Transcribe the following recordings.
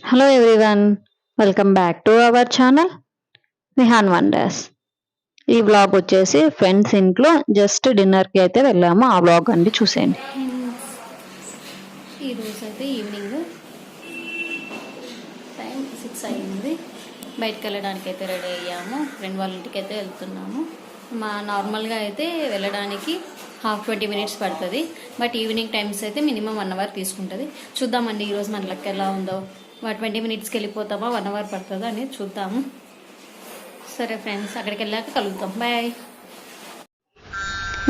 Hello everyone, welcome back to our channel Vihaan wonders. ఈ vlog వచ్చేసి friends ఇంట్లో just డిన్నర్కి అయితే వెళ్ళాము. ఆ వ్లాగ్ అండి చూసేయండి. ఈరోజు అయితే ఈవినింగ్ టైం 6 అయింది. బయటకు వెళ్ళడానికి అయితే రెడీ అయ్యాము. ఫ్రెండ్ వాళ్ళ ఇంటికి అయితే వెళ్తున్నాము. నార్మల్గా అయితే వెళ్ళడానికి 20 minutes పడుతుంది. బట్ ఈవినింగ్ టైమ్స్ అయితే మినిమం 1 hour తీసుకుంటుంది. చూద్దామండి ఈరోజు మన లెక్క ఎలా ఉందో. 20 minutesకి వెళ్ళిపోతామా, 1 hour పడుతుందా అని చూద్దాము. సరే ఫ్రెండ్స్, అక్కడికి వెళ్ళాక కలుద్దాం. బాయ్.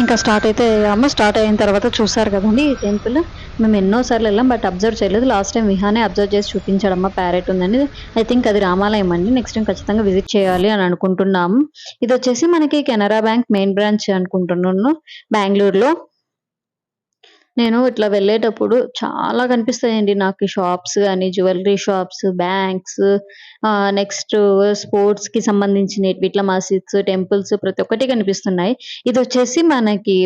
ఇంకా స్టార్ట్ అయితే అయ్యాము. స్టార్ట్ అయిన తర్వాత చూసారు కదండి ఈ టెంపుల్. మేము ఎన్నోసార్లు వెళ్ళాం బట్ అబ్జర్వ్ చేయలేదు. లాస్ట్ టైం విహానే అబ్జర్వ్ చేసి చూపించాడమ్మా, ప్యారెట్ ఉందని. ఐ థింక్ అది రామాలయం అండి. నెక్స్ట్ టైం ఖచ్చితంగా విజిట్ చేయాలి అని అనుకుంటున్నాము. ఇది వచ్చేసి మనకి కెనరా బ్యాంక్ మెయిన్ బ్రాంచ్ అనుకుంటున్నాను, బెంగళూరులో. నేను ఇట్లా వెళ్ళేటప్పుడు చాలా కనిపిస్తాయండి నాకు షాప్స్ గాని, జ్యువెలరీ షాప్స్, బ్యాంక్స్, నెక్స్ట్ స్పోర్ట్స్‌కి సంబంధించినవి, ఇట్లా మసీద్స్, టెంపుల్స్ ప్రతి ఒక్కటి కనిపిస్తున్నాయి. ఇదొచ్చేసి మనకి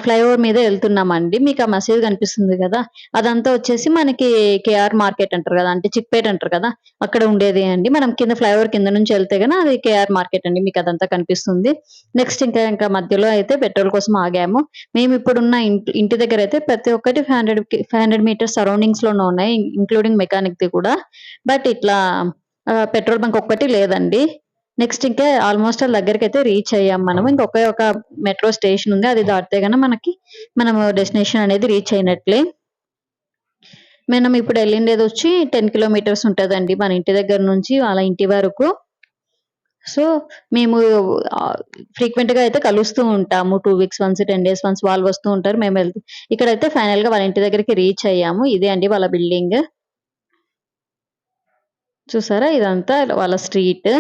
ఫ్లైఓవర్ మీద వెళ్తున్నామండి. మీకు ఆ మసీద్ కనిపిస్తుంది కదా! అదంతా వచ్చేసి మనకి కేఆర్ మార్కెట్ అంటారు కదా! అంటే చిక్‌పేట అంటారు కదా! అక్కడ ఉండేది అండి. మనం కింద ఫ్లైఓవర్ కింద నుంచి వెళ్తే గన అది కేఆర్ మార్కెట్ అండి. మీకు అదంతా కనిపిస్తుంది. నెక్స్ట్ ఇంకా మధ్యలో అయితే పెట్రోల్ కోసం ఆగాము. మేమిప్పుడున్న ఇంటి దగ్గరైతే ప్రతి ఒక్కటి 500 మీటర్స్ సరౌండింగ్స్‌లోనే ఉన్నాయి. ఇంక్లూడింగ్ మెకానిక్‌ది కూడా. బట్ ఇట్లా పెట్రోల్ బంక్ ఒక్కటి లేదండి. నెక్స్ట్ ఇంకా ఆల్మోస్ట్ దగ్గరికైతే రీచ్ అయ్యాం మనము. ఇంకొకే ఒక మెట్రో స్టేషన్ ఉంది. అది దాటితే గన మనము డెస్టినేషన్ అనేది రీచ్ అయినట్లే. మనం ఇప్పుడు వెళ్ళిండేదొచ్చి 10 కిలోమీటర్స్ ఉంటదండి మన ఇంటి దగ్గర నుంచి వాళ్ళ ఇంటి వరకు. సో, మేము ఫ్రీక్వెంట్‌గా అయితే కలుస్తూ ఉంటాము. 2 వీక్స్ వన్స్, 10 డేస్ వన్స్ వాళ్ళు వస్తూ ఉంటారు. మేము ఇక్కడైతే ఫైనల్‌గా వాళ్ళ ఇంటి దగ్గరికి రీచ్ అయ్యాము. ఇదే అండి వాళ్ళ బిల్డింగ్. చూసారా? ఇదంతా వాళ్ళ స్ట్రీట్.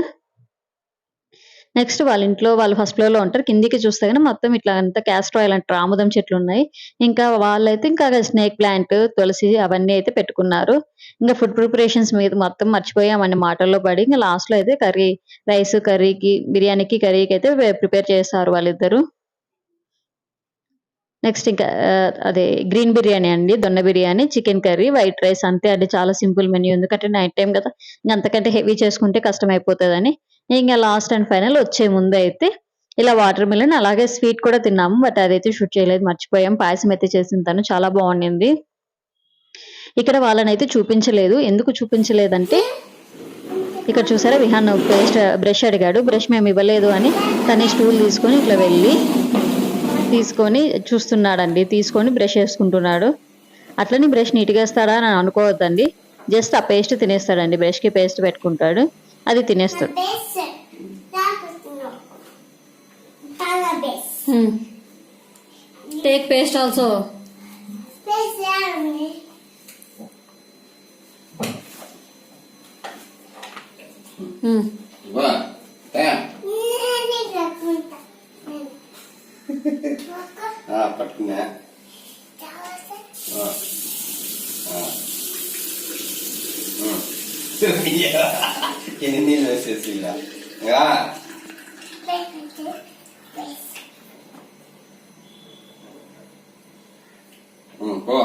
నెక్స్ట్ వాళ్ళ ఇంట్లో వాళ్ళు ఫస్ట్ ఫ్లోర్‌లో ఉంటారు. కిందికి చూస్తే గన మొత్తం ఇట్లా అంతా కాస్టర్ ఆయిల్ అంటారు. ఆముదం చెట్లున్నాయి. ఇంకా వాళ్ళైతే ఇంకా స్నేక్ ప్లాంట్, తులసి అవన్నీ అయితే పెట్టుకున్నారు. ఇంక ఫుడ్ ప్రిపరేషన్స్ మీద మొత్తం మర్చిపోయామండి మాటల్లో పడి. ఇంక లాస్ట్‌లో అయితే రైస్ కర్రీకి, బిర్యానీకి, కర్రీకి అయితే ప్రిపేర్ చేశారు వాళ్ళిద్దరూ. నెక్స్ట్ ఇంకా అదే గ్రీన్ బిర్యానీ అండి. Donne biryani, chicken curry, white rice అంతే అండి. చాలా సింపుల్ మెన్యూ. ఎందుకంటే నైట్ టైమ్ కదా! ఇంక అంతకంటే హెవీ చేసుకుంటే కష్టమైపోతదని. ఇంగ లాస్ట్ అండ్ ఫైనల్ వచ్చే ముందయితే ఇలా వాటర్ మిలన్ అలాగే స్వీట్ కూడా తిన్నాము. బట్ అదైతే షూట్ చేయలేదు, మర్చిపోయాం. పాయసం అయితే చేసింది తను. చాలా బావుండింది. ఇక్కడ వాళ్ళనైతే చూపించలేదు. ఎందుకు చూపించలేదంటే ఇక్కడ చూసారా విహాన్ బ్రష్ అడిగాడు. బ్రష్ మేము ఇవ్వలేదు అని తనే స్టూల్ తీసుకొని ఇట్లా తీసుకొని చూస్తున్నాడండి. తీసుకొని బ్రష్ చేసుకుంటున్నాడు. అట్లని బ్రష్ నీట్‌గా ఏస్తాడా అని అనుకోవద్దండి. జస్ట్ ఆ పేస్ట్ తినేస్తాడండి. బ్రష్‌కి పేస్ట్ పెట్టుకుంటాడు. అది తినేస్తాడు. Take paste also. పట్టుకున్నా ఎన్ని నీళ్ళు వేసేసి ఇలా పో.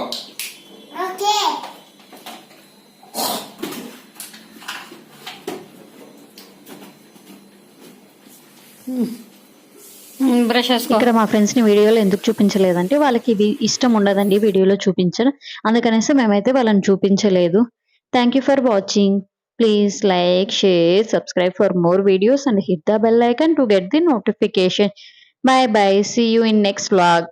ఇక్కడ మా ఫ్రెండ్స్‌ని వీడియోలో ఎందుకు చూపించలేదంటే వాళ్ళకి ఇది ఇష్టం ఉండదండి వీడియోలో చూపించడం. అందుకనేసి మేమైతే వాళ్ళని చూపించలేదు. Thank you for watching. Please like, share, subscribe for more videos and hit the bell icon to get the notification. Bye bye. See you in next vlog.